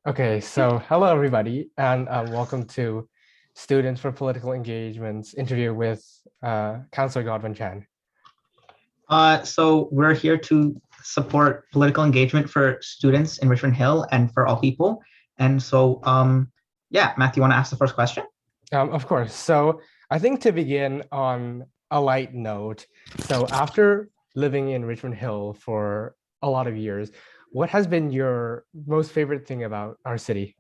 Okay, so hello everybody, and welcome to Students for Political Engagement's interview with Councillor Godwin Chan. So we're here to support political engagement for students in Richmond Hill and for all people. And so, yeah, Matthew, you want to ask the first question? Of course. So I think to begin on a light note, so after living in Richmond Hill for a lot of years, what has been your most favorite thing about our city?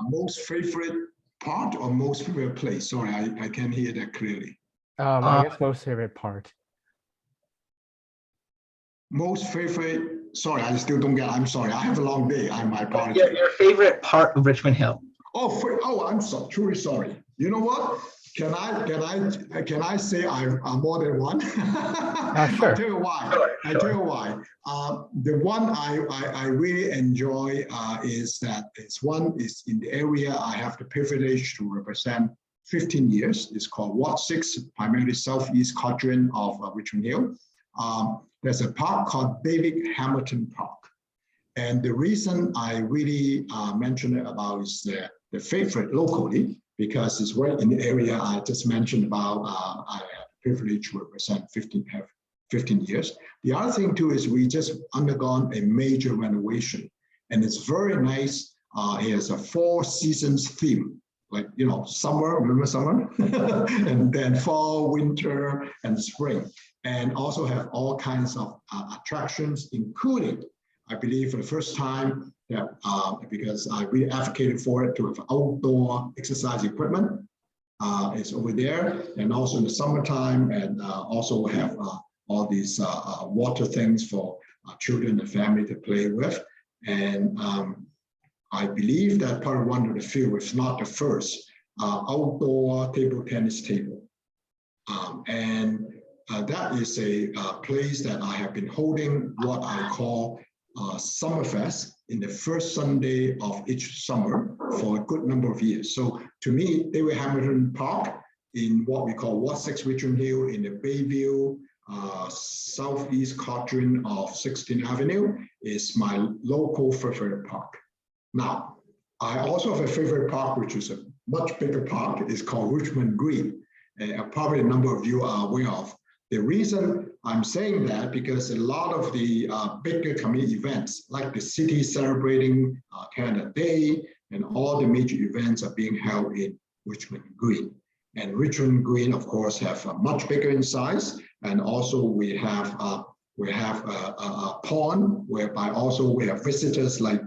Most favorite part or most favorite place? Sorry, I can't hear that clearly. I guess most favorite part. Most favorite, sorry, I still don't get, I'm sorry. I have a long day. My apologies. Your favorite part of Richmond Hill? I'm so truly sorry. You know what? Can I say I'm more than one? Sure. I'll tell you why. I tell you why. The one I really enjoy is that one is in the area I have the privilege to represent 15 years. It's called Ward 6, primarily southeast quadrant of Richmond Hill. There's a park called David Hamilton Park. And the reason I really mention it about is the favorite locally, because it's right in the area I just mentioned about. I have the privilege to represent 15 years. The other thing too is we just undergone a major renovation, and it's very nice. It has a 4 seasons theme, like, you know, summer, remember summer? And then fall, winter, and spring. And also have all kinds of attractions, including, I believe for the first time, that because I really advocated for it, to have outdoor exercise equipment. It's over there, and also in the summertime, and also have all these water things for children and family to play with. And I believe that probably one of the few, if not the first, outdoor table tennis table. That is a place that I have been holding what I call Summerfest in the first Sunday of each summer for a good number of years. So to me, David Hamilton Park in what we call Ward 6 Richmond Hill in the Bayview, southeast quadrant of 16th Avenue is my local favorite park. Now, I also have a favorite park, which is a much bigger park. It's called Richmond Green. Probably a number of you are aware of. The reason I'm saying that, because a lot of the bigger community events, like the city celebrating Canada Day, and all the major events are being held in Richmond Green. And Richmond Green, of course, have much bigger in size. And also we have a pond, whereby also we have visitors like,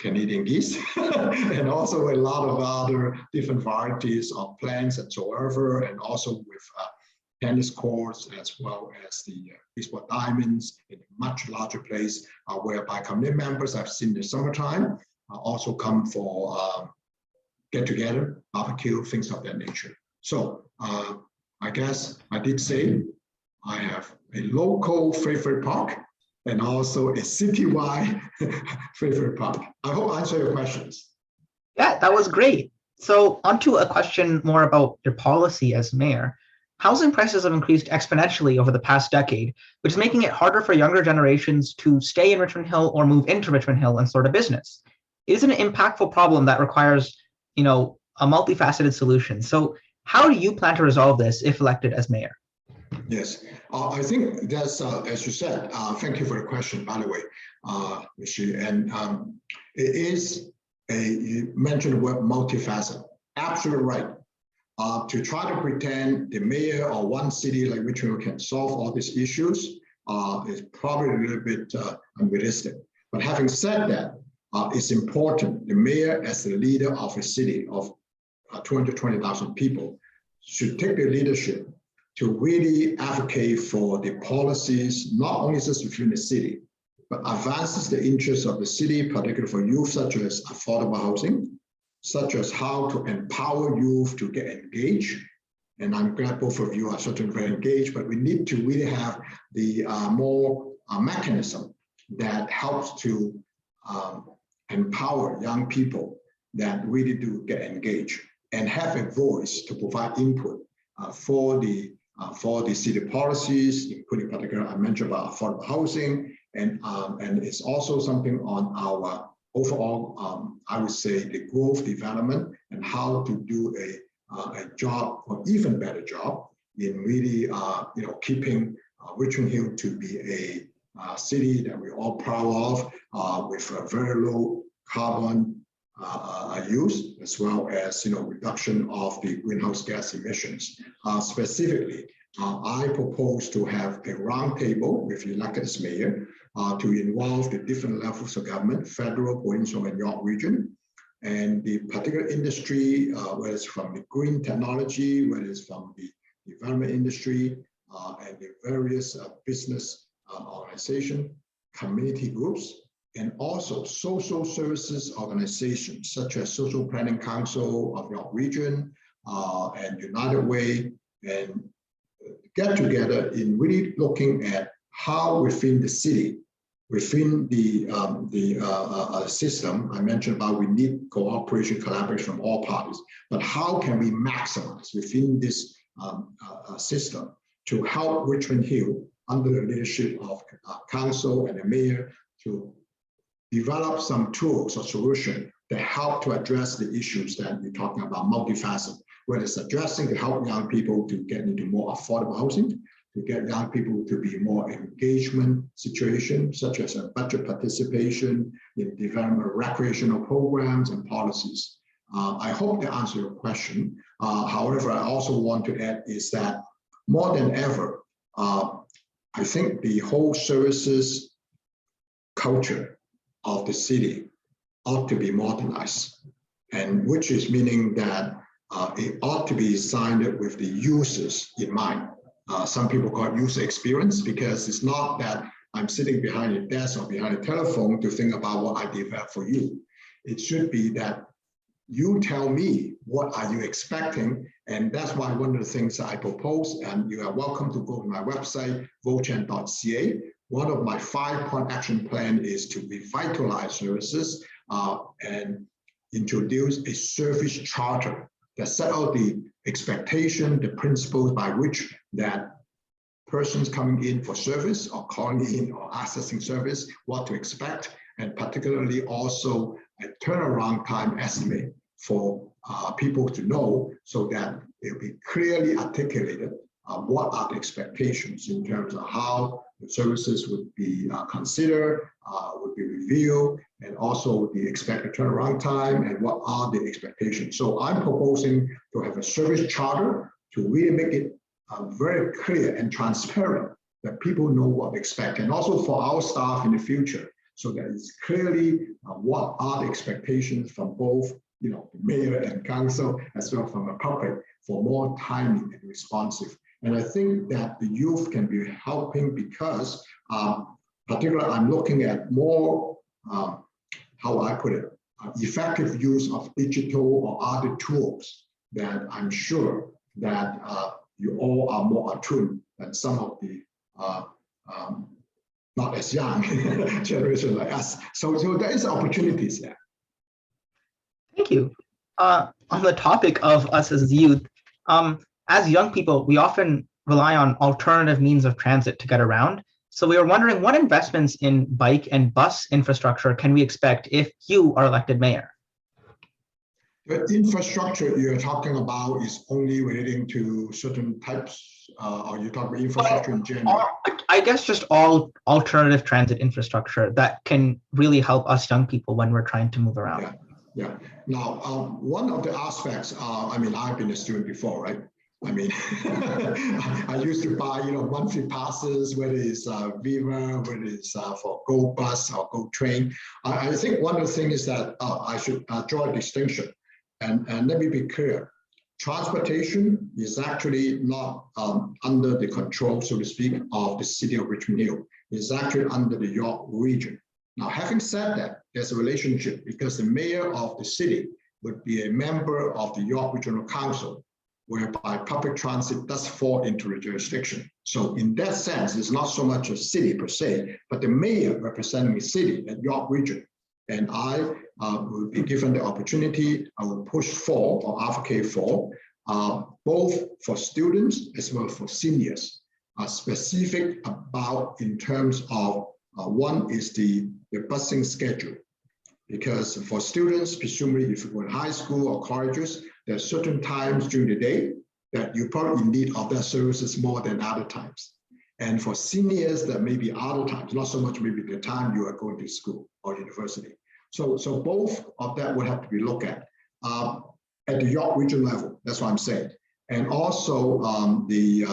Canadian geese, and also a lot of other different varieties of plants and so ever, and also with tennis courts, as well as the baseball diamonds in a much larger place, whereby community members I've seen in the summertime also come for get together, barbecue, things of that nature. So I guess I did say I have a local favorite park and also a citywide favorite park. I hope I answer your questions. Yeah, that was great. So onto a question more about your policy as mayor. Housing prices have increased exponentially over the past decade, which is making it harder for younger generations to stay in Richmond Hill or move into Richmond Hill and start a business. It is an impactful problem that requires, a multifaceted solution. So how do you plan to resolve this if elected as mayor? Yes, I think that's, as you said, thank you for the question, by the way, Michelle. And it is you mentioned the word multifaceted. Absolutely right. To try to pretend the mayor or one city like Richmond can solve all these issues is probably a little bit unrealistic. But having said that, it's important. The mayor, as the leader of a city of 220,000 people, should take the leadership to really advocate for the policies, not only just within the city, but advances the interests of the city, particularly for youth, such as affordable housing, such as how to empower youth to get engaged. And I'm glad both of you are certainly very engaged, but we need to really have the more mechanism that helps to empower young people that really do get engaged and have a voice to provide input for the city policies, including particular I mentioned about affordable housing, and it's also something on our overall, I would say, the growth development and how to do a job, or even better job, in really keeping Richmond Hill to be a city that we're all proud of, with a very low carbon use, as well as reduction of the greenhouse gas emissions. Specifically, I propose to have a roundtable with elected as mayor to involve the different levels of government, federal, provincial, and York region, and the particular industry, whether it's from the green technology, whether it's from the development industry, and the various business organization, community groups, and also social services organizations such as Social Planning Council of York Region and United Way, and get together in really looking at how within the city, within the system, I mentioned about we need cooperation, collaboration from all parties, but how can we maximize within this system to help Richmond Hill under the leadership of council and the mayor to develop some tools or solution that help to address the issues that we're talking about, multifaceted, whether it's addressing to help young people to get into more affordable housing, to get young people to be more engagement situation, such as a budget participation in development of recreational programs and policies. I hope that answers your question. However, I also want to add is that more than ever, I think the whole services culture of the city ought to be modernized, and which is meaning that it ought to be designed with the users in mind. Some people call it user experience, because it's not that I'm sitting behind a desk or behind a telephone to think about what I develop for you. It should be that you tell me what are you expecting, and that's why one of the things that I propose, and you are welcome to go to my website, votechan.ca. One of my 5-point action plan is to revitalize services and introduce a service charter that set out the expectation, the principles by which that persons coming in for service or calling in or accessing service, what to expect, and particularly also a turnaround time estimate for people to know, so that it will be clearly articulated what are the expectations in terms of how the services would be considered, would be reviewed, and also the expected turnaround time and what are the expectations. So I'm proposing to have a service charter to really make it very clear and transparent that people know what to expect, and also for our staff in the future, so that it's clearly what are the expectations from both the mayor and council, as well from the public, for more timely and responsive. And I think that the youth can be helping because, particularly, I'm looking at more, how I put it, effective use of digital or other tools that I'm sure that you all are more attuned than some of the not as young generation like us. So there is opportunities there. Thank you. On the topic of us as youth, as young people, we often rely on alternative means of transit to get around. So we were wondering, what investments in bike and bus infrastructure can we expect if you are elected mayor? The infrastructure you're talking about is only relating to certain types, or you're talking about infrastructure in general? I guess just all alternative transit infrastructure that can really help us young people when we're trying to move around. Yeah. Now, one of the aspects, I mean, I've been a student before, right? I mean, I used to buy, monthly passes, whether it's Viva, whether it's for Go Bus or Go Train. I think one of the things is that I should draw a distinction. And let me be clear. Transportation is actually not under the control, so to speak, of the city of Richmond Hill. It's actually under the York region. Now, having said that, there's a relationship because the mayor of the city would be a member of the York Regional Council, whereby public transit does fall into the jurisdiction. So in that sense, it's not so much a city per se, but the mayor representing the city at York Region. And I will be given the opportunity, I will push for or advocate for, both for students as well as for seniors, specific about in terms of One is the busing schedule, because for students, presumably if you go to high school or colleges, there are certain times during the day that you probably in need of that services more than other times. And for seniors, that may be other times, not so much maybe the time you are going to school or university. So both of that would have to be looked at the York region level. That's what I'm saying. And also the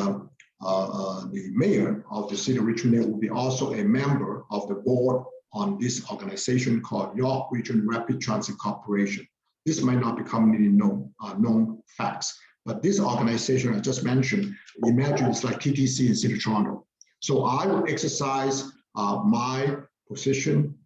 mayor of the city of Richmond Hill will be also a member of the board on this organization called York Region Rapid Transit Corporation. This might not be commonly known facts, but this organization I just mentioned, imagine it's like TTC in City of Toronto. So I will exercise my position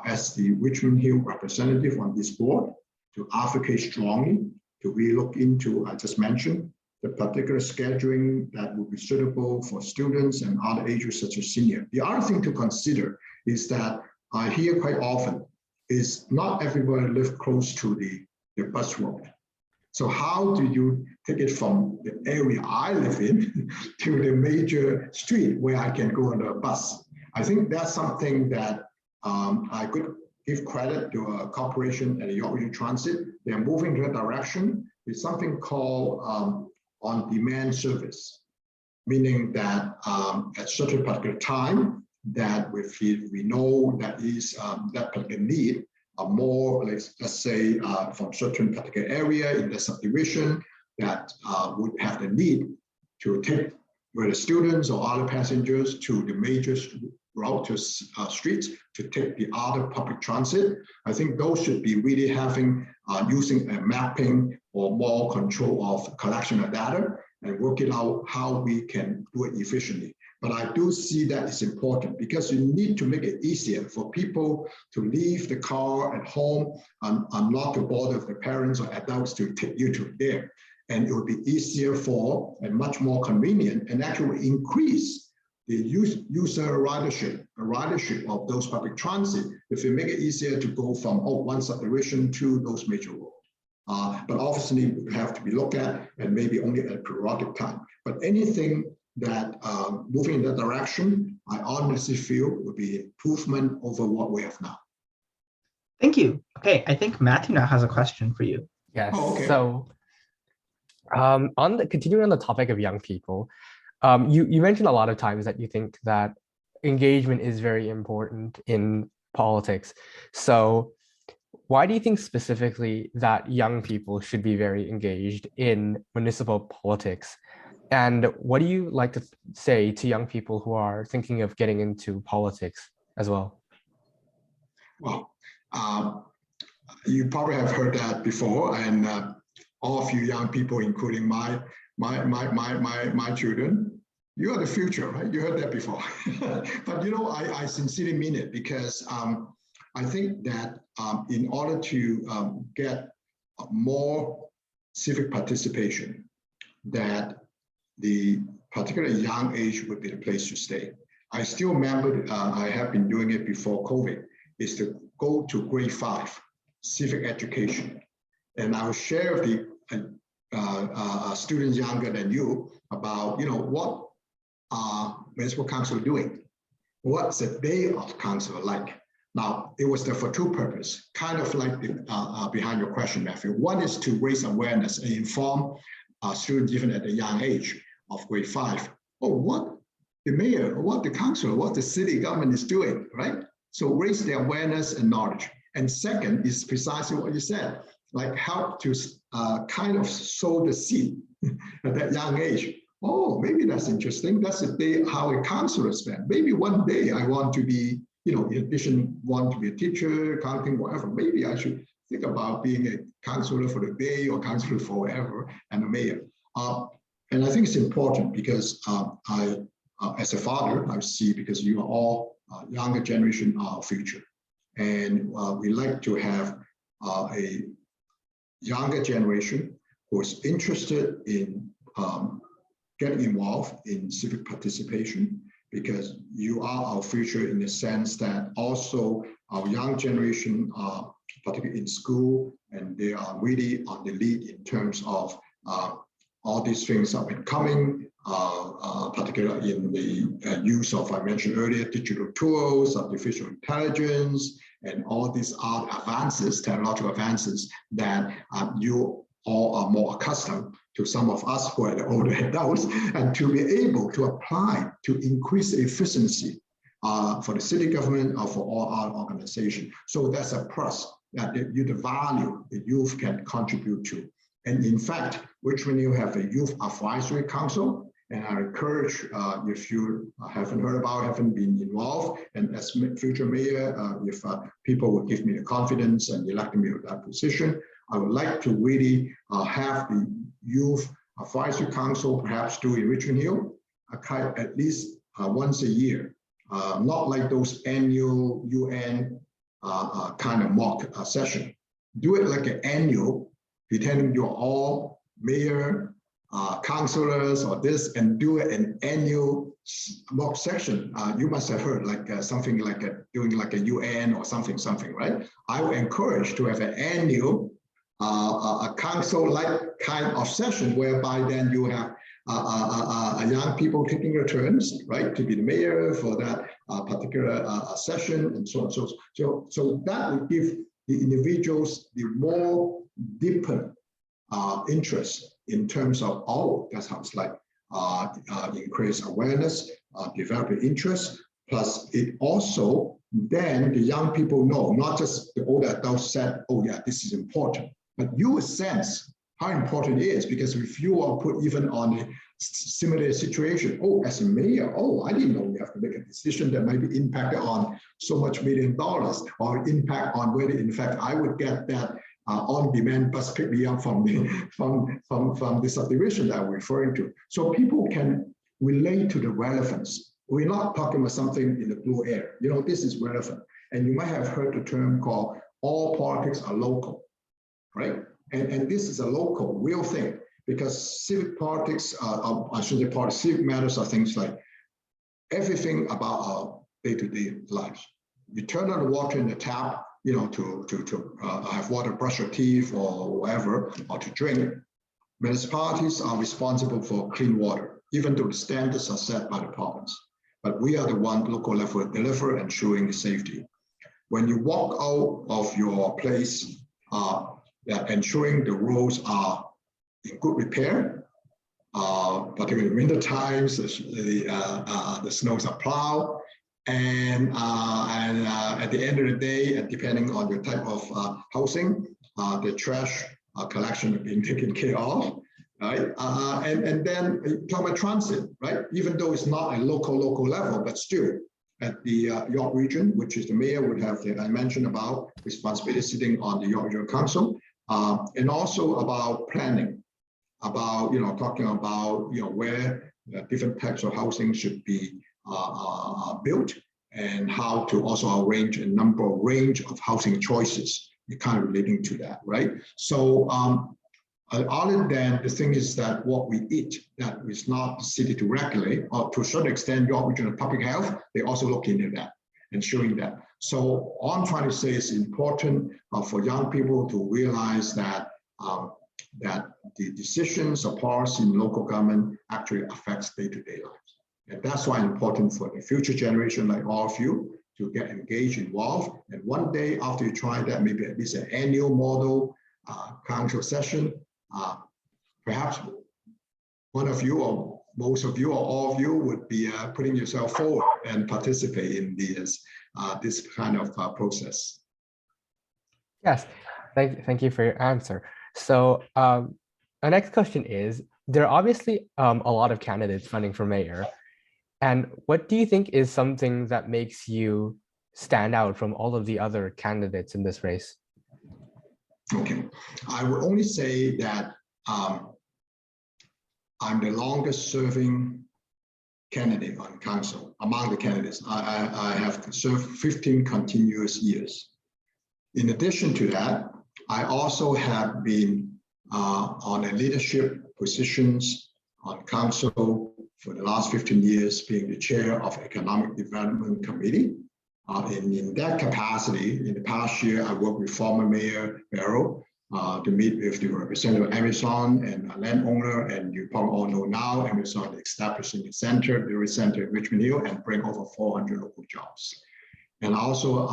as the Richmond Hill representative on this board to advocate strongly, to really look into, I just mentioned, the particular scheduling that would be suitable for students and other ages such as senior. The other thing to consider is that I hear quite often is not everybody lives close to the bus road. So how do you take it from the area I live in to the major street where I can go on a bus? I think that's something that I could give credit to a corporation at the York Region Transit. They're moving in that direction. It's something called on-demand service, meaning that at certain particular time that we know that is that particular need, more, let's say, from certain particular area in the subdivision that would have the need to take whether students or other passengers to the major route to streets to take the other public transit. I think those should be really having using a mapping or more control of collection of data and work it out how we can do it efficiently. But I do see that it's important because you need to make it easier for people to leave the car at home and not to bother with the parents or adults to take you to there. And it would be easier for and much more convenient and actually increase the user ridership of those public transit if you make it easier to go from one subdivision to those major roads. But obviously it would have to be looked at and maybe only at a periodic time. But anything that moving in that direction, I honestly feel would be improvement over what we have now. Thank you. Okay, I think Matthew now has a question for you. Yes. Oh, okay. So continuing on the topic of young people, you mentioned a lot of times that you think that engagement is very important in politics. So why do you think specifically that young people should be very engaged in municipal politics? And what do you like to say to young people who are thinking of getting into politics as well? Well, you probably have heard that before, and all of you young people, including my children, you are the future, right? You heard that before. But you know, I sincerely mean it because I think that in order to get more civic participation, that the particularly young age would be the place to stay. I still remember, I have been doing it before COVID, is to go to grade 5, civic education. And I will share with the students younger than you about, you know, what municipal council doing? What's a day of council like? Now, it was there for two purposes, kind of like behind your question, Matthew. One is to raise awareness and inform students even at a young age of grade 5. Oh, what the mayor, or what the council, what the city government is doing, right? So raise the awareness and knowledge. And second is precisely what you said, like help to kind of sow the seed at that young age. Oh, maybe that's interesting. That's the day how a councillor spent. Maybe one day I want to be, you know, in addition, want to be a teacher, accounting, whatever. Maybe I should think about being a councillor for the day or councillor forever and a mayor. And I think it's important because I, as a father, I see because you are all younger generation our future. And we like to have a younger generation who is interested in getting involved in civic participation, because you are our future in the sense that also our young generation are particularly in school and they are really on the lead in terms of all these things up and coming, particularly in the use of, I mentioned earlier, digital tools, artificial intelligence, and all these other advances, technological advances that you all are more accustomed to, some of us who are the older adults, and to be able to apply to increase efficiency for the city government or for all our organizations. So that's a plus that the value the youth can contribute to. And in fact, Richmond Hill have a youth advisory council, and I encourage, if you haven't heard about, haven't been involved, and as future mayor, if people will give me the confidence and elect me to that position, I would like to really have the youth advisory council perhaps do in Richmond Hill at least once a year, not like those annual UN kind of mock session. Do it like an annual, pretending you're all mayor, councillors or this, and do an annual mock session. You must have heard like something like doing like a UN or something, right? I would encourage to have an annual a council-like kind of session, whereby then you have young people taking their turns, right, to be the mayor for that particular session, and so on. So that would give the individuals the more deeper interest in terms of, oh, that sounds like increase awareness, develop interest. Plus, it also then the young people know, not just the older adults said, oh yeah, this is important, but you will sense how important it is, because if you are put even on a similar situation, oh, as a mayor, oh, I didn't know we have to make a decision that might be impacted on so much $1 million, or impact on whether in fact I would get that on-demand bus pick me up from the subdivision that I'm referring to. So people can relate to the relevance. We're not talking about something in the blue air. You know, this is relevant. And you might have heard the term called all politics are local, right? And this is a local, real thing, because civic politics, I should say politics, civic matters are things like everything about our day-to-day lives. You turn on the water in the tap, you know, to have water, brush your teeth or whatever, or to drink. Municipalities are responsible for clean water, even though the standards are set by the province. But we are the one local level deliver, ensuring the safety. When you walk out of your place, ensuring the roads are in good repair, particularly in winter times, the snows are plowed, and at the end of the day, and depending on your type of housing, the trash collection is being taken care of, right? And then talk about transit, right? Even though it's not a local level, but still at the York region, which is the mayor would have, I mentioned about responsibility sitting on the York Regional Council, and also about planning, about, you know, talking about, you know, where different types of housing should be built, and how to also arrange a range of housing choices, kind of relating to that, right? So other than the thing is that what we eat, that is not the city to regulate, or to a certain extent, York Regional Public Health, they also look into that and showing that. So all I'm trying to say is important for young people to realize that that the decisions of policy in local government actually affects day-to-day lives. And that's why it's important for the future generation like all of you to get engaged, involved. And one day after you try that, maybe at least an annual model council session, perhaps one of you or most of you or all of you would be putting yourself forward and participate in this kind of process. Yes, thank you for your answer. So our next question is, there are obviously a lot of candidates running for mayor. And what do you think is something that makes you stand out from all of the other candidates in this race? Okay, I would only say that I'm the longest serving candidate on council among the candidates. I have served 15 continuous years. In addition to that, I also have been on a leadership positions on council for the last 15 years, being the chair of Economic Development Committee. In that capacity, in the past year, I worked with former Mayor Barrow to meet with the representative of Amazon and a landowner. And you probably all know now, Amazon is establishing a center, delivery center in Richmond Hill, and bring over 400 local jobs. And also,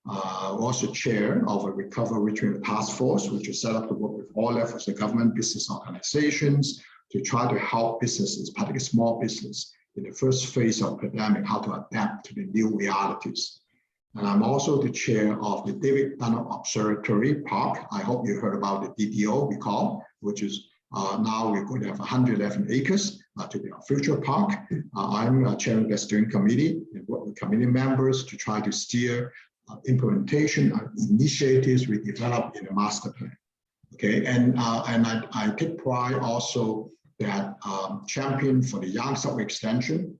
also chair of a Recover Richmond Task Force, which is set up to work with all levels of government, business organizations, to try to help businesses, particularly small business, in the first phase of pandemic, how to adapt to the new realities. And I'm also the chair of the David Dunham Observatory Park. I hope you heard about the DDO we call, which is now we're going to have 111 acres to be our future park. I'm chairing the steering committee and work with committee members to try to steer implementation of initiatives we developed in the master plan. Okay, and I take pride also that champion for the Young Subway extension,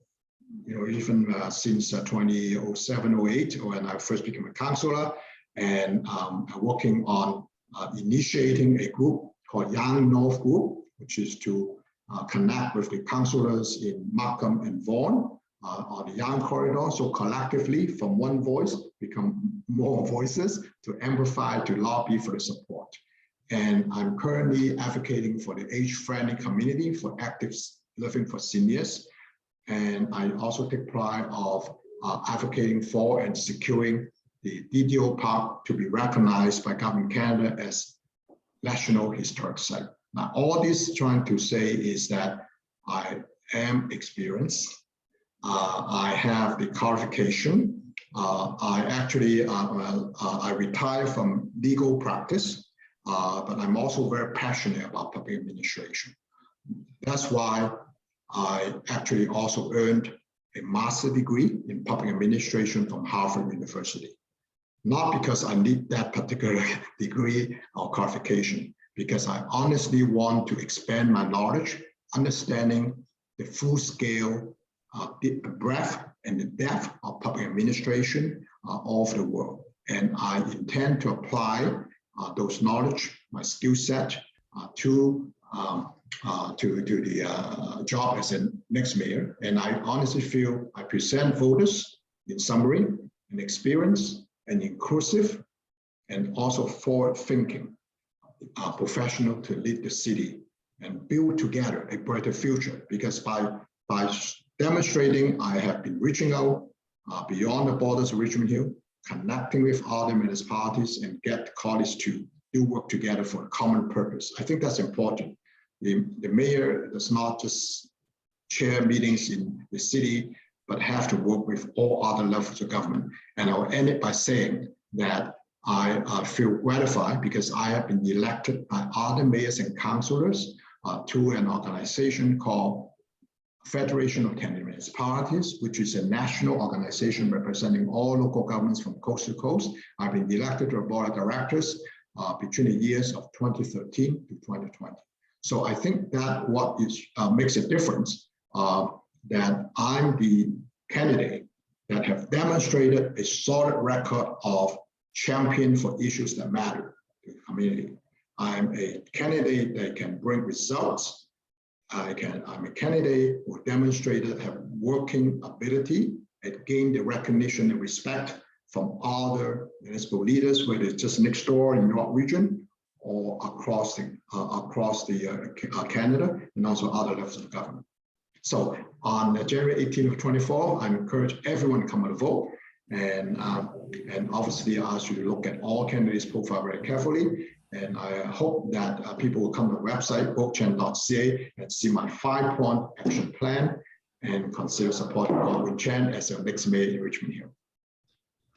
even since 2007-08, when I first became a councillor, and working on initiating a group called Young North Group, which is to connect with the councillors in Markham and Vaughan on the Young Corridor. So collectively, from one voice, become more voices to amplify, to lobby for the support. And I'm currently advocating for the age-friendly community for active living for seniors. And I also take pride of advocating for and securing the DDO Park to be recognized by Government Canada as National Historic Site. Now, all this trying to say is that I am experienced. I have the qualification. I actually, I retired from legal practice. But I'm also very passionate about public administration. That's why I actually also earned a master's degree in public administration from Harvard University. Not because I need that particular degree or qualification, because I honestly want to expand my knowledge, understanding the full scale, the breadth and the depth of public administration all over the world. And I intend to apply those knowledge, my skill set, to the job as a next mayor. And I honestly feel I present voters in summary, an experience, and inclusive, and also forward-thinking professional to lead the city and build together a brighter future. Because by demonstrating I have been reaching out beyond the borders of Richmond Hill, connecting with other municipalities and get colleagues to do work together for a common purpose. I think that's important. The mayor does not just chair meetings in the city, but have to work with all other levels of government. And I'll end it by saying that I feel gratified because I have been elected by other mayors and councillors to an organization called Federation of Canadian Municipalities, which is a national organization representing all local governments from coast to coast. I've been elected to a board of directors between the years of 2013 to 2020. So I think that what is makes a difference, that I'm the candidate that have demonstrated a solid record of champion for issues that matter to the community. I'm a candidate that can bring results. I'm a candidate who demonstrated have working ability and gain the recognition and respect from other municipal leaders, whether it's just next door in York region or across the Canada and also other levels of government. So on January 18th of 24, I encourage everyone to come and vote. And obviously I ask you to look at all candidates' profile very carefully. And I hope that people will come to the website, votechan.ca, and see my 5-point action plan and consider supporting Godwin Chan as your next mayor in Richmond Hill.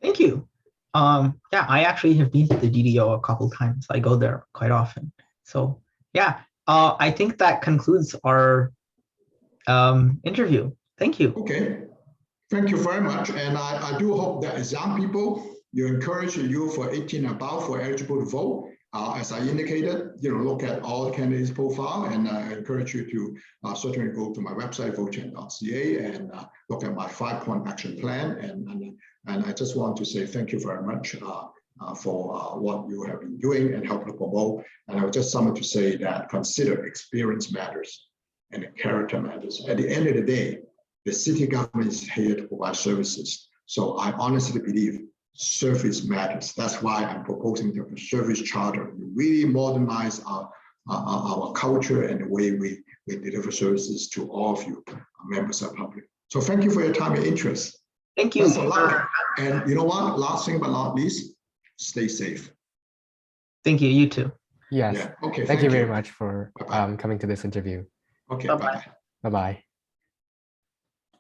Thank you. Yeah, I actually have been to the DDO a couple times. I go there quite often. So yeah, I think that concludes our interview. Thank you. Okay, thank you very much. And I do hope that as young people, you encourage you for 18 and above for eligible to vote. As I indicated, look at all the candidates' profile, and I encourage you to certainly go to my website, votechan.ca, and look at my 5-point action plan. And I just want to say thank you very much for what you have been doing and helping to promote. And I would just sum it to say that consider experience matters and character matters. At the end of the day, the city government is here to provide services. So I honestly believe service matters. That's why I'm proposing the service charter. We really modernize our culture and the way we deliver services to all of you, members of the public. So thank you for your time and interest. Thank you. Best of luck. And you know what? Last thing but not least, stay safe. Thank you. You too. Yes. Yeah. Okay. Thank you very much for coming to this interview. Okay. Bye-bye. Bye-bye. Bye-bye.